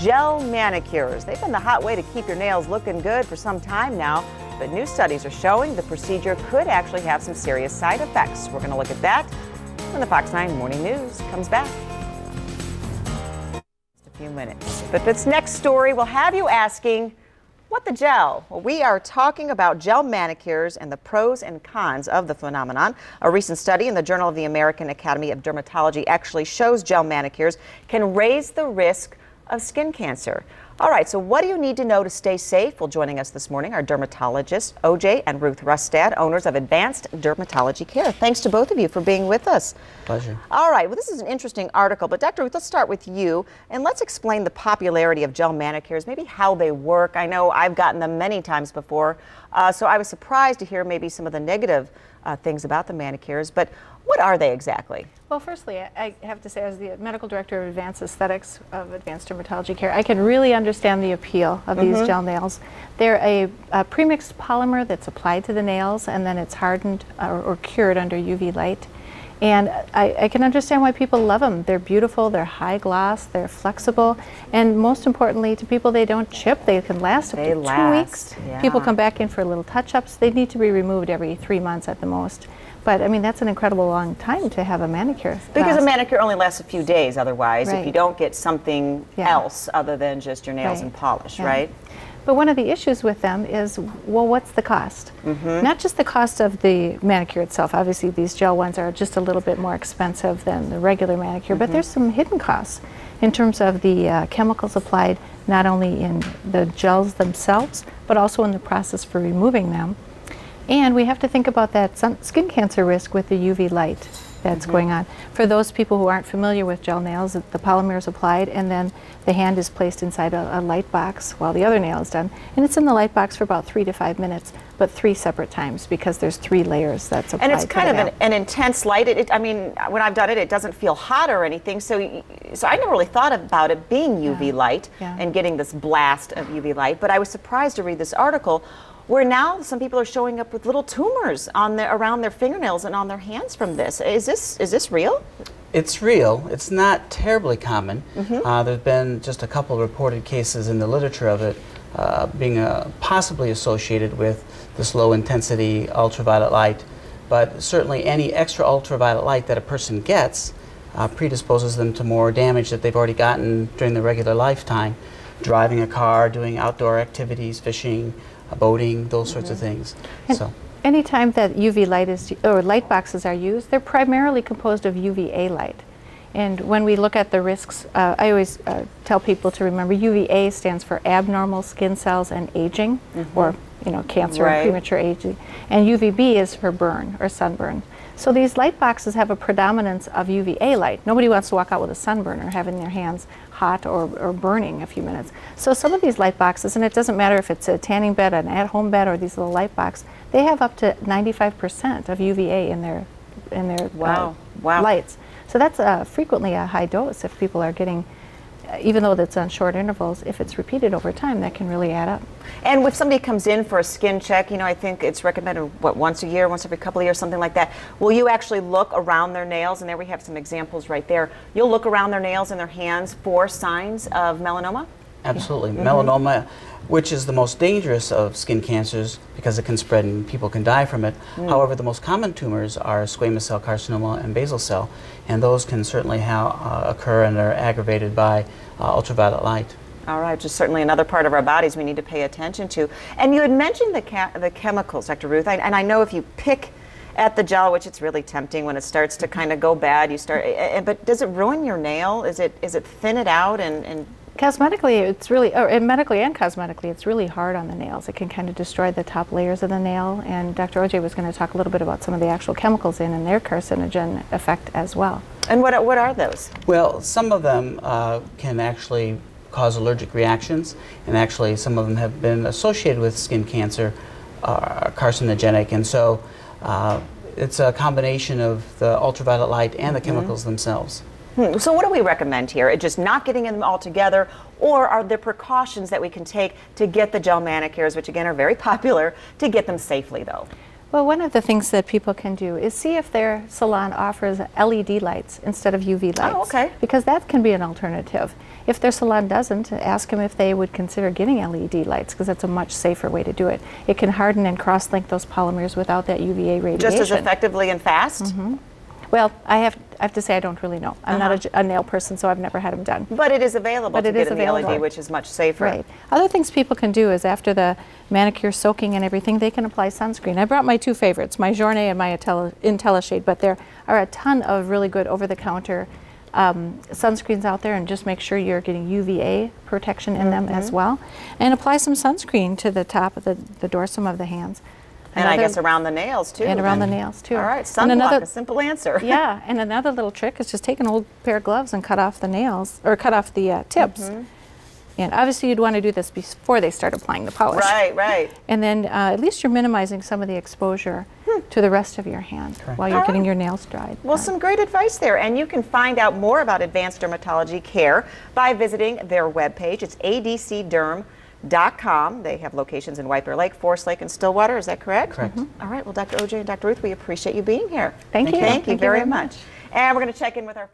gel manicures. They've been the hot way to keep your nails looking good for some time now, but new studies are showing the procedure could actually have some serious side effects. We're going to look at that when the Fox 9 Morning News comes back. Just a few minutes. But this next story will have you asking, what the gel? Well, we are talking about gel manicures and the pros and cons of the phenomenon. A recent study in the Journal of the American Academy of Dermatology actually shows gel manicures can raise the risk of skin cancer. All right, so what do you need to know to stay safe? Well, joining us this morning are dermatologists OJ and Ruth Rustad, owners of Advanced Dermatology Care. Thanks to both of you for being with us. Pleasure. All right, well, this is an interesting article, but Dr. Ruth, let's start with you, and let's explain the popularity of gel manicures, maybe how they work. I know I've gotten them many times before, so I was surprised to hear maybe some of the negative things about the manicures, but what are they exactly? Well, firstly, I have to say, as the medical director of advanced aesthetics of Advanced Dermatology Care, I can really understand the appeal of these gel nails. They're a premixed polymer that's applied to the nails, and then it's hardened or cured under UV light. And I can understand why people love them. They're beautiful, they're high gloss, they're flexible, and most importantly to people, they don't chip. They can last up to 2 weeks. Yeah. People come back in for little touch-ups. They need to be removed every 3 months at the most. But I mean, that's an incredible long time to have a manicure. Because a manicure only lasts a few days otherwise, Right. if you don't get something else other than just your nails and polish, right? But one of the issues with them is, well, what's the cost? Not just the cost of the manicure itself. Obviously, these gel ones are just a little bit more expensive than the regular manicure, but there's some hidden costs in terms of the chemicals applied, not only in the gels themselves, but also in the process for removing them. And we have to think about that skin cancer risk with the UV light that's going on. For those people who aren't familiar with gel nails, the polymer is applied and then the hand is placed inside a light box while the other nail is done. And it's in the light box for about 3 to 5 minutes, but 3 separate times because there's 3 layers that's applied. And it's kind to of an intense light. I mean, when I've done it, it doesn't feel hot or anything. So I never really thought about it being UV light and getting this blast of UV light. But I was surprised to read this article where now some people are showing up with little tumors on around their fingernails and on their hands from this. Is this real? It's real. It's not terribly common. There's been just a couple of reported cases in the literature of it being possibly associated with this low intensity ultraviolet light. But certainly any extra ultraviolet light that a person gets predisposes them to more damage that they've already gotten during their regular lifetime. Driving a car, doing outdoor activities, fishing, boating, those sorts of things. So anytime that UV light or light boxes are used, they're primarily composed of UVA light. And when we look at the risks, I always tell people to remember UVA stands for abnormal skin cells and aging, or cancer and premature aging. And UVB is for burn or sunburn. So these light boxes have a predominance of UVA light. Nobody wants to walk out with a sunburn or having their hands hot or burning a few minutes. So some of these light boxes, and it doesn't matter if it's a tanning bed, an at-home bed, or these little light boxes, they have up to 95% of UVA in their lights. So that's frequently a high dose if people are getting, even though that's on short intervals, if it's repeated over time, that can really add up. And if somebody comes in for a skin check, I think it's recommended, once a year, once every couple of years, something like that. Will you actually look around their nails? And there we have some examples right there. You'll look around their nails and their hands for signs of melanoma? Absolutely. Melanoma, which is the most dangerous of skin cancers because it can spread and people can die from it. However, the most common tumors are squamous cell carcinoma and basal cell, and those can certainly occur and are aggravated by ultraviolet light. All right, just certainly another part of our bodies we need to pay attention to. And you had mentioned the chemicals, Dr. Ruth, and I know if you pick at the gel, which it's really tempting when it starts to kind of go bad, but does it ruin your nail? Is it thin it out and Cosmetically, it's really, and medically and cosmetically, it's really hard on the nails. It can kind of destroy the top layers of the nail, and Dr. OJ was going to talk a little bit about some of the actual chemicals and their carcinogen effect as well. And what are those? Well, some of them can actually cause allergic reactions, and actually some of them have been associated with skin cancer, carcinogenic, and so it's a combination of the ultraviolet light and the chemicals themselves. So what do we recommend here? Just not getting in them all together, or are there precautions that we can take to get the gel manicures, which again are very popular, to get them safely though? Well, one of the things that people can do is see if their salon offers LED lights instead of UV lights. Oh, okay. Because that can be an alternative. If their salon doesn't, ask them if they would consider getting LED lights, because that's a much safer way to do it. It can harden and cross-link those polymers without that UVA radiation. Just as effectively and fast? Well, I have to say I don't really know. I'm not a nail person, so I've never had them done. But it is available to get in the LED, which is much safer. Right. Other things people can do is after the manicure soaking and everything, they can apply sunscreen. I brought my two favorites, my Journée and my IntelliShade, but there are a ton of really good over-the-counter sunscreens out there, and just make sure you're getting UVA protection in them as well. And apply some sunscreen to the top of the dorsum of the hands. And I guess around the nails, too. And around the nails, too. All right, sunblock, a simple answer. Yeah, and another little trick is just take an old pair of gloves and cut off the nails, or cut off the tips. And obviously you'd want to do this before they start applying the polish. Right, right. And then at least you're minimizing some of the exposure to the rest of your hand while you're getting your nails dried. Well, some great advice there. And you can find out more about Advanced Dermatology Care by visiting their webpage. It's adcderm.com. They have locations in White Bear Lake, Forest Lake, and Stillwater. Is that correct? Correct. All right. Well, Dr. OJ and Dr. Ruth, we appreciate you being here. Thank you. Thank you very much. And we're going to check in with our